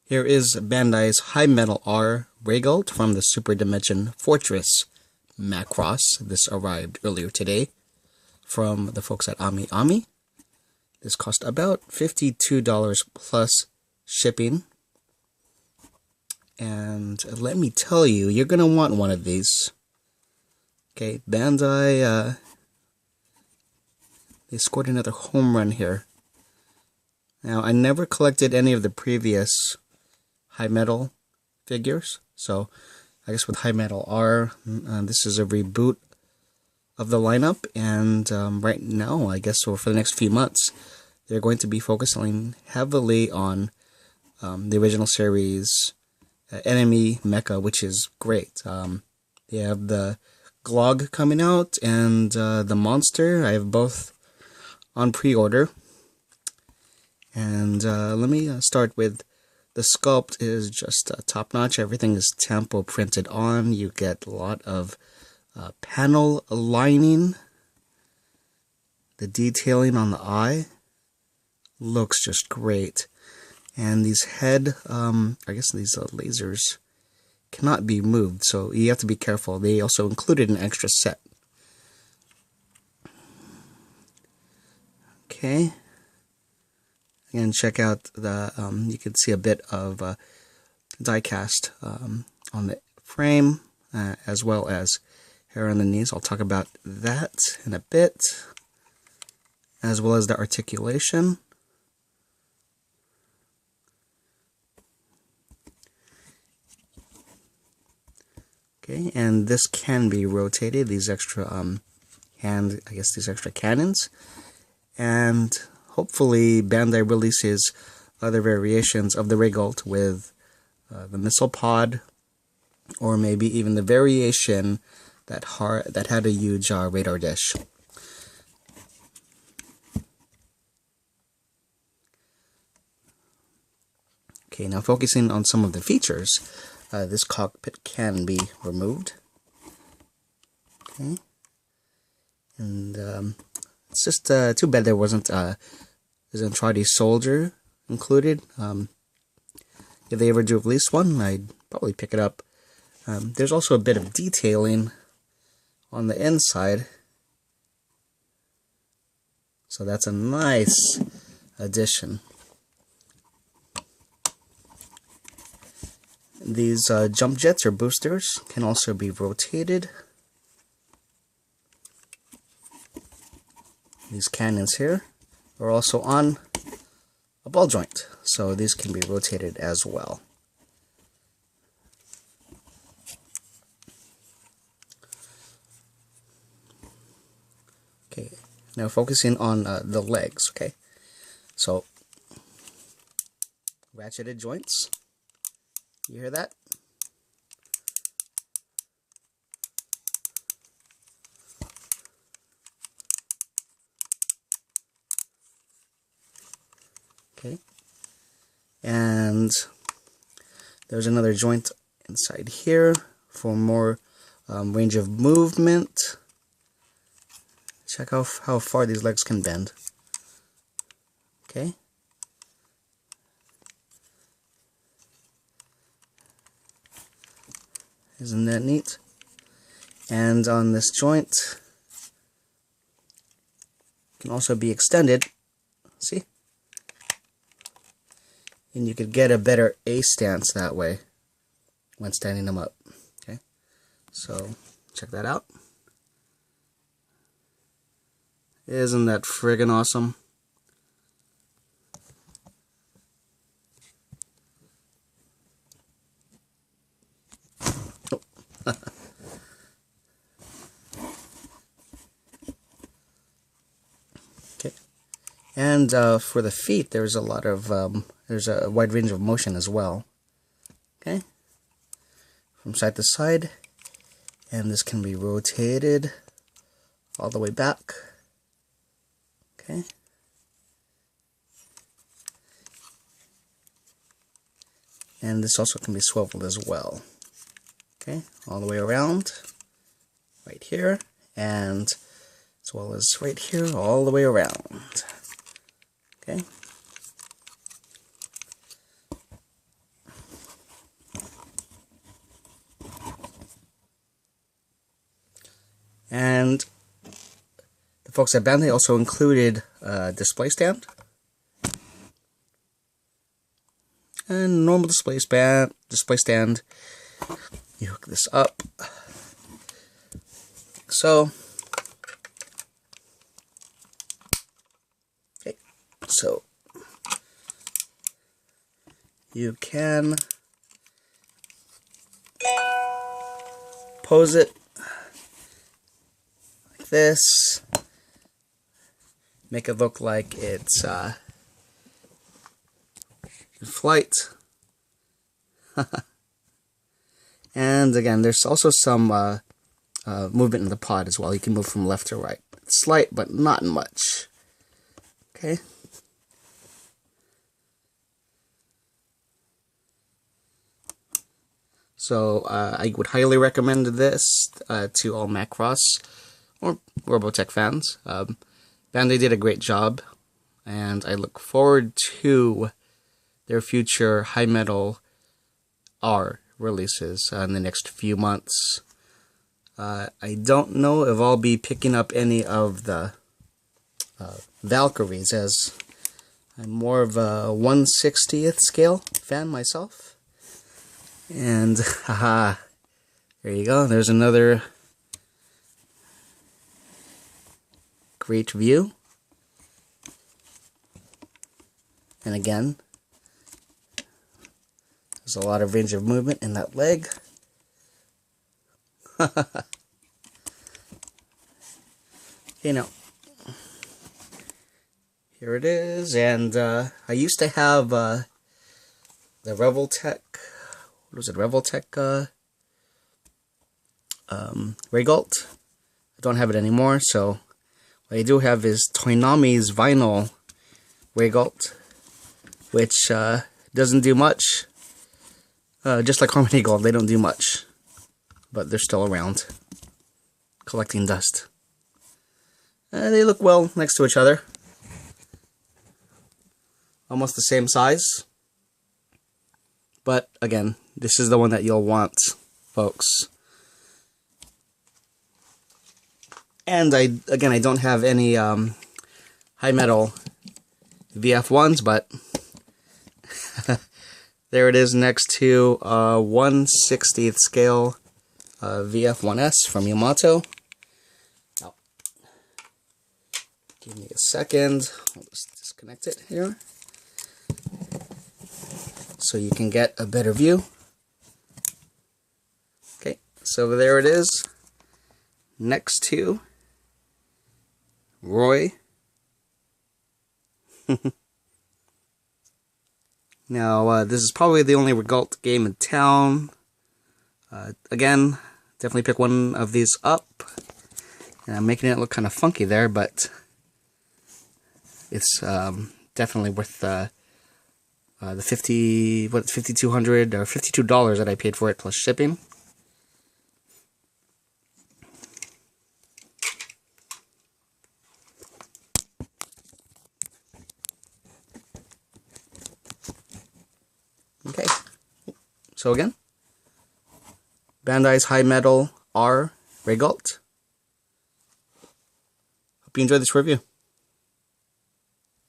Here is Bandai's High Metal R Regult from the Super Dimension Fortress Macross. This arrived earlier today from the folks at Ami Ami. This cost about $52 plus shipping. And let me tell you, you're going to want one of these. Okay, Bandai, they scored another home run here. Now, I never collected any of the previous High Metal figures, so I guess with High Metal R, this is a reboot of the lineup, and right now, I guess for the next few months, they're going to be focusing heavily on the original series enemy mecha, which is great. They have the Glog coming out and the Monster. I have both on pre-order. And let me start with the sculpt is just top-notch. Everything is tempo printed on. You get a lot of panel lining. The detailing on the eye looks just great. And these head, I guess these lasers cannot be moved, so you have to be careful. They also included an extra set. Okay. And check out the, you can see a bit of die cast on the frame, as well as hair on the knees. I'll talk about that in a bit, as well as the articulation. Okay, and this can be rotated, these extra these extra cannons, and hopefully Bandai releases other variations of the Regult with the missile pod, or maybe even the variation that had a huge radar dish. Okay, now focusing on some of the features. This cockpit can be removed. Okay. And it's just too bad there wasn't a Zentradi soldier included. If they ever do release one, I'd probably pick it up. There's also a bit of detailing on the inside, so that's a nice addition. These jump jets or boosters can also be rotated. These cannons here are also on a ball joint, so these can be rotated as well. Okay, now focusing on the legs, okay? So, ratcheted joints. You hear that? Okay. And there's another joint inside here for more range of movement. Check out how far these legs can bend. Okay. Isn't that neat? And on this joint, can also be extended. See? And you could get a better A stance that way when standing them up. Okay? So, check that out. Isn't that friggin' awesome? Okay, and for the feet, there's a lot of there's a wide range of motion as well. Okay, from side to side, and this can be rotated all the way back. Okay, and this also can be swiveled as well. Okay, all the way around, right here, and as well as right here, all the way around. Okay. And the folks at Bandai also included a display stand. And normal display stand. You hook this up. So, okay, so you can pose it like this, make it look like it's in flight. And again, there's also some movement in the pod as well. You can move from left to right. It's slight, but not much. Okay. So I would highly recommend this to all Macross or Robotech fans. Bandai did a great job, and I look forward to their future High Metal R releases in the next few months. I don't know if I'll be picking up any of the Valkyries, as I'm more of a 1/60th scale fan myself. And haha, there you go. There's another great view. And again, there's a lot of range of movement in that leg. You know, here it is. And I used to have the Revoltech. What was it? Revoltech Regult. I don't have it anymore, so what I do have is Toonami's vinyl Regult, which doesn't do much. Just like Harmony Gold, they don't do much, but they're still around, collecting dust. They look well next to each other. Almost the same size. But again, this is the one that you'll want, folks. And I don't have any High Metal VF1s, but there it is next to 1/60th scale VF1S from Yamato. Now, give me a second. I'll just disconnect it here, so you can get a better view. Okay, so there it is, next to Roy. Now, this is probably the only Regult game in town. Again, definitely pick one of these up. And I'm making it look kind of funky there, but it's definitely worth the $5,200 or $52 that I paid for it plus shipping. Okay, so again, Bandai's High Metal R Regult. Hope you enjoyed this review.